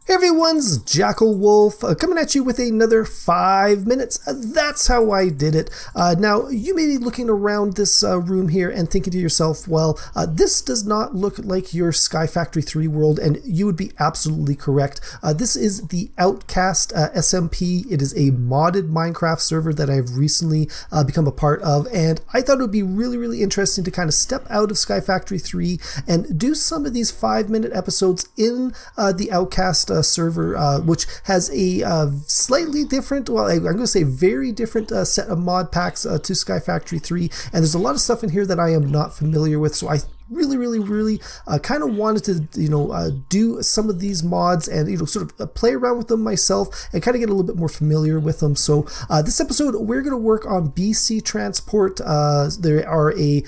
Hey everyone's JackelWolf coming at you with another 5 minutes. That's how I did it. Now, you may be looking around this room here and thinking to yourself, well, this does not look like your Sky Factory 3 world, and you would be absolutely correct. This is the Outkast SMP. It is a modded Minecraft server that I've recently become a part of, and I thought it would be really interesting to kind of step out of Sky Factory 3 and do some of these 5-minute episodes in the Outkast server, which has a slightly different, well, I'm going to say very different set of mod packs to Sky Factory 3, and there's a lot of stuff in here that I am not familiar with, so I really kind of wanted to do some of these mods and sort of play around with them myself and kind of get a little bit more familiar with them. So this episode we're going to work on BC transport. There are a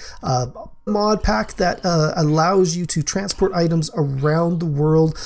mod pack that allows you to transport items around the world.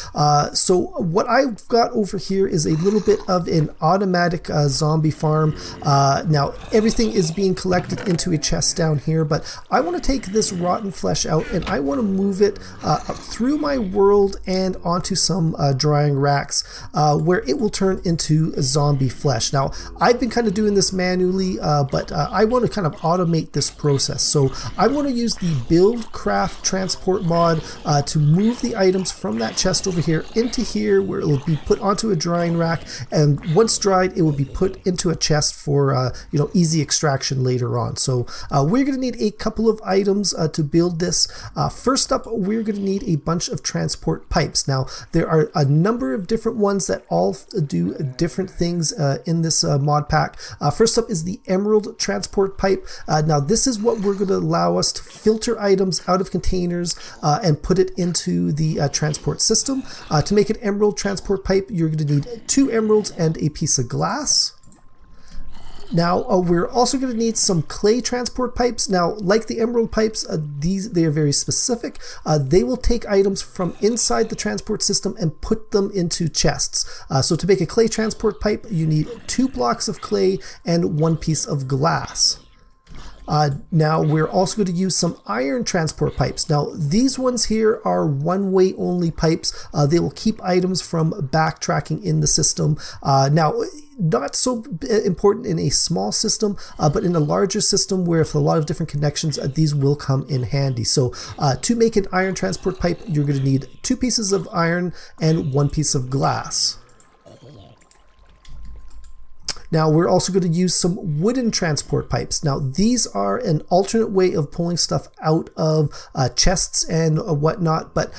So what I've got over here is a little bit of an automatic zombie farm. Now everything is being collected into a chest down here, but I want to take this rotten flesh out and I want to move it up through my world and onto some drying racks where it will turn into zombie flesh. Now I've been kind of doing this manually, but I want to kind of automate this process. So I want to use the build craft transport mod to move the items from that chest over here into here, where it will be put onto a drying rack, and once dried it will be put into a chest for easy extraction later on. So we're going to need a couple of items to build this. First up, we're going to need a bunch of transport pipes. Now there are a number of different ones that all do different things in this mod pack. First up is the emerald transport pipe. Now this is what we're going to allow us to filter items out of containers and put it into the transport system. To make an emerald transport pipe, you're going to need 2 emeralds and a piece of glass. Now we're also going to need some clay transport pipes. Now, like the emerald pipes, they are very specific. They will take items from inside the transport system and put them into chests. So to make a clay transport pipe, you need 2 blocks of clay and 1 piece of glass. Now we're also going to use some iron transport pipes. Now these ones here are one-way only pipes. They will keep items from backtracking in the system. Now not so important in a small system, but in a larger system where with a lot of different connections, these will come in handy. So to make an iron transport pipe, you're going to need 2 pieces of iron and 1 piece of glass. Now we're also going to use some wooden transport pipes. Now these are an alternate way of pulling stuff out of chests and whatnot, but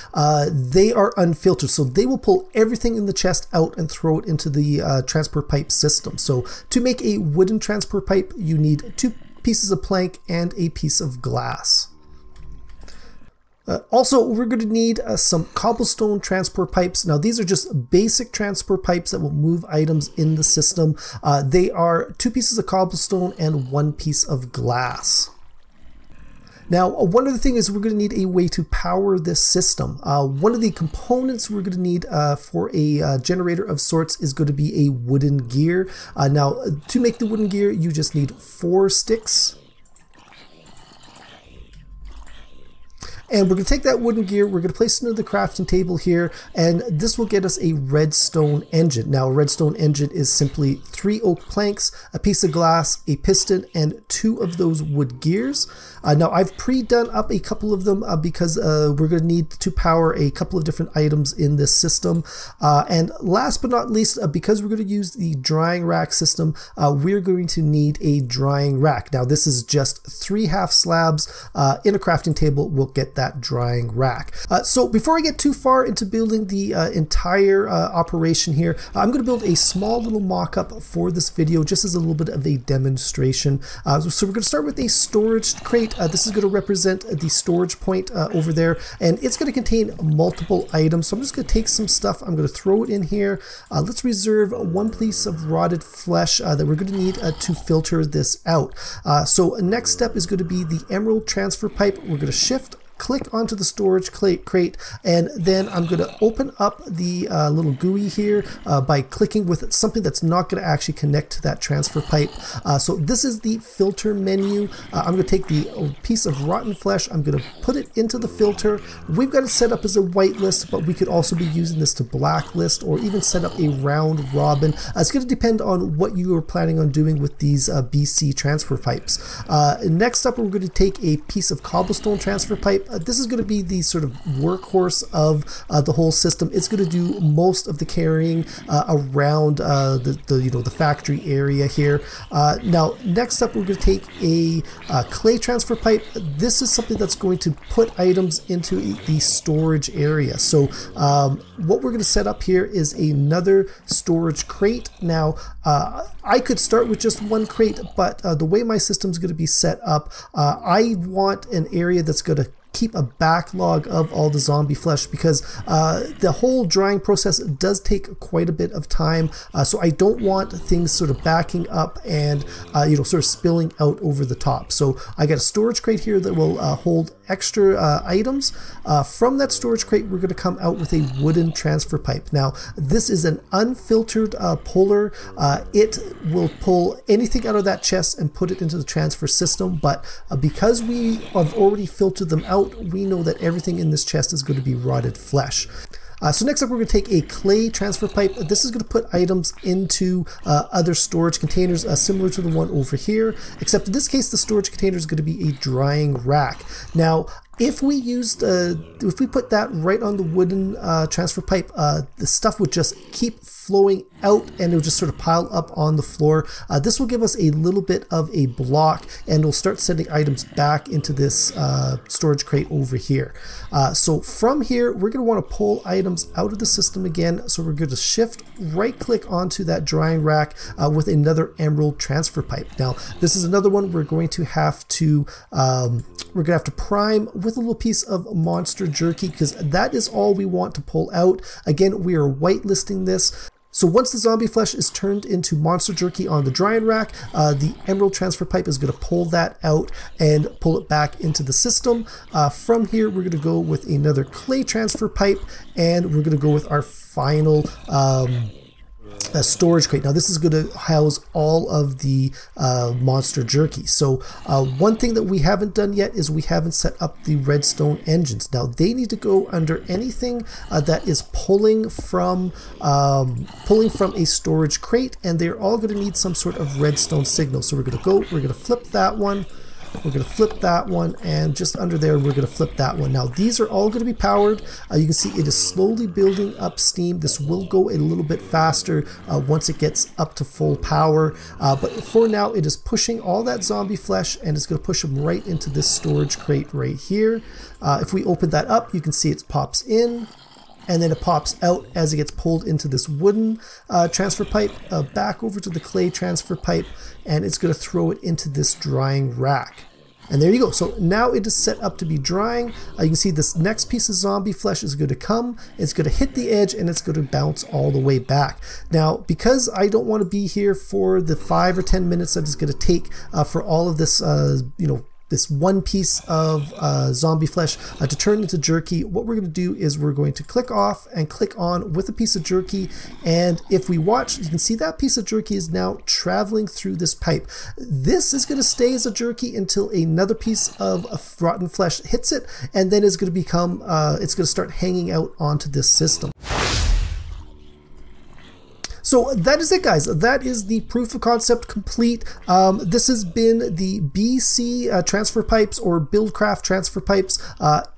they are unfiltered, so they will pull everything in the chest out and throw it into the transport pipe system. So to make a wooden transport pipe, you need 2 pieces of plank and a piece of glass. Also, we're going to need some cobblestone transport pipes. Now these are just basic transport pipes that will move items in the system. They are 2 pieces of cobblestone and 1 piece of glass. Now, one other thing is we're going to need a way to power this system. One of the components we're going to need for a generator of sorts is going to be a wooden gear. Now, to make the wooden gear, you just need 4 sticks. And we're going to take that wooden gear, we're going to place it into the crafting table here, and this will get us a redstone engine. Now a redstone engine is simply 3 oak planks, a piece of glass, a piston, and 2 of those wood gears. Now I've pre-done up a couple of them because we're going to need to power a couple of different items in this system. And last but not least, because we're going to use the drying rack system, we're going to need a drying rack. Now this is just 3 half slabs in a crafting table. We'll get that drying rack. So before I get too far into building the entire operation here, I'm going to build a small little mock-up for this video just as a little bit of a demonstration. So we're going to start with a storage crate. This is going to represent the storage point over there, and it's going to contain multiple items. So I'm just going to take some stuff, I'm going to throw it in here. Let's reserve 1 piece of rotted flesh that we're going to need to filter this out. So next step is going to be the emerald transfer pipe. We're going to shift click onto the storage crate, and then I'm going to open up the little GUI here by clicking with something that's not going to actually connect to that transfer pipe. So this is the filter menu. I'm going to take the piece of rotten flesh, I'm going to put it into the filter. We've got it set up as a whitelist, but we could also be using this to blacklist or even set up a round robin. It's going to depend on what you are planning on doing with these BC transfer pipes. Next up, we're going to take a piece of cobblestone transfer pipe. This is going to be the sort of workhorse of the whole system. It's going to do most of the carrying around the factory area here. Now, next up, we're going to take a clay transfer pipe. This is something that's going to put items into the storage area. So what we're going to set up here is another storage crate. Now, I could start with just one crate, but the way my system is going to be set up, I want an area that's going to keep a backlog of all the zombie flesh, because the whole drying process does take quite a bit of time, so I don't want things sort of backing up and sort of spilling out over the top. So I got a storage crate here that will hold extra items. From that storage crate, we're going to come out with a wooden transfer pipe. Now, this is an unfiltered puller. It will pull anything out of that chest and put it into the transfer system, but because we have already filtered them out, we know that everything in this chest is going to be rotted flesh. So next up, we're going to take a clay transfer pipe. This is going to put items into other storage containers similar to the one over here, except in this case, the storage container is going to be a drying rack. Now, if we put that right on the wooden transfer pipe, the stuff would just keep flowing out and it'll just sort of pile up on the floor. This will give us a little bit of a block, and we'll start sending items back into this storage crate over here. So from here, we're going to want to pull items out of the system again. So we're going to shift right click onto that drying rack with another emerald transfer pipe. Now, this is another one we're going to have to prime with a little piece of Monster Jerky, because that is all we want to pull out. Again, we are whitelisting this. So once the zombie flesh is turned into Monster Jerky on the drying rack, the emerald transfer pipe is going to pull that out and pull it back into the system. From here, we're going to go with another clay transfer pipe, and we're going to go with our final storage crate. Now, this is going to house all of the Monster Jerky. So one thing that we haven't done yet is we haven't set up the Redstone Engines. Now, they need to go under anything that is pulling from a storage crate, and they're all going to need some sort of redstone signal. So we're going to flip that one. We're going to flip that one, and just under there we're going to flip that one. Now, these are all going to be powered. You can see it is slowly building up steam. This will go a little bit faster once it gets up to full power, but for now it is pushing all that zombie flesh, and it's going to push them right into this storage crate right here. If we open that up, you can see it pops in, and then it pops out as it gets pulled into this wooden transfer pipe, back over to the clay transfer pipe, and it's going to throw it into this drying rack. And there you go. So now it is set up to be drying. You can see this next piece of zombie flesh is going to come, it's going to hit the edge, and it's going to bounce all the way back. Now, because I don't want to be here for the 5 or 10 minutes that it's going to take for all of this, this one piece of zombie flesh to turn into jerky, what we're going to do is we're going to click off and click on with a piece of jerky, and if we watch, you can see that piece of jerky is now traveling through this pipe. This is going to stay as a jerky until another piece of rotten flesh hits it, and then it's going to become, it's going to start hanging out onto this system. So that is it, guys. That is the proof of concept complete. This has been the BC transfer pipes, or Buildcraft transfer pipes.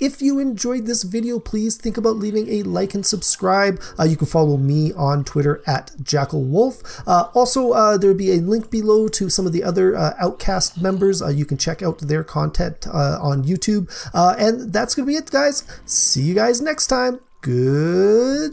If you enjoyed this video, please think about leaving a like and subscribe. You can follow me on Twitter at JackelWolf. Also, there'll be a link below to some of the other Outkast members. You can check out their content on YouTube. And that's going to be it, guys. See you guys next time. Goodbye.